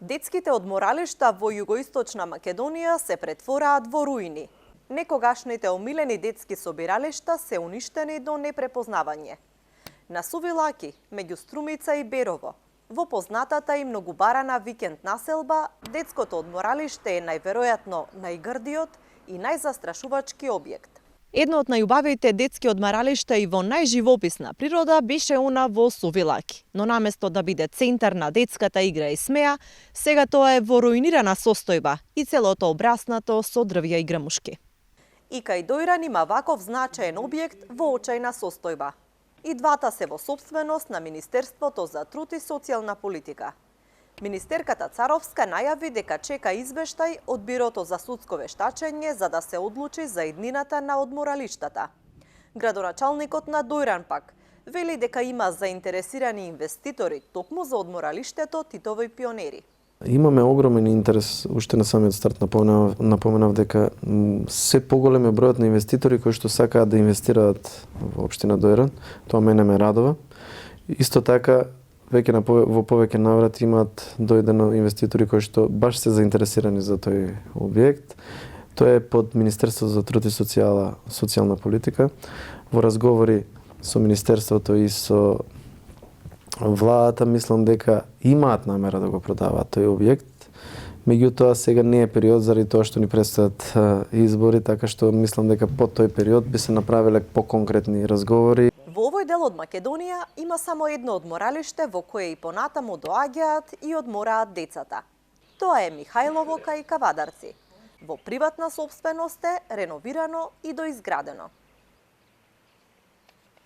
Детските одморалишта во југоисточна Македонија се претвораат во руини. Некогашните омилени детски собиралишта се уништени до непрепознавање. На Сувилаки, меѓу Струмица и Берово, во познатата и многубарана викенд населба, детското одморалиште е најверојатно најгрдиот и најзастрашувачки објект. Едно од најубавите детски одморалишта и во најживописна природа беше она во Сувилаки. Но наместо да биде центар на детската игра и смеа, сега тоа е во руинирана состојба и целото обраснато со дрвја и грмушки. И кај Дојран има ваков значаен објект во очајна состојба. И двата се во сопственост на Министерството за труд и социјална политика. Министерката Царовска најави дека чека извештај од Бирото за судско вештачење за да се одлучи за иднината на одморалиштата. Градоначалникот на Дојран пак вели дека има заинтересирани инвеститори токму за одморалиштето Титови пионери. Имаме огромен интерес, уште на самиот старт напоменав дека се поголем е бројот на инвеститори кои што сакаат да инвестираат во општина Дојран. Тоа мене ме радува. Исто така, веќе во повеќе наврати имаат дојдено инвеститори кои што баш се заинтересирани за тој објект. Тоа е под Министерството за труд и социјална политика. Во разговори со Министерството и со владата, мислам дека имаат намера да го продаваат тој објект. Меѓутоа, сега не е период заради тоа што ни предстојат избори, така што мислам дека под тој период би се направиле поконкретни разговори. Во овој дел од Македонија има само едно одморалиште во кое и понатаму доаѓаат и одмораат децата. Тоа е Михајлово кај Кавадарци. Во приватна сопственост е реновирано и доизградено.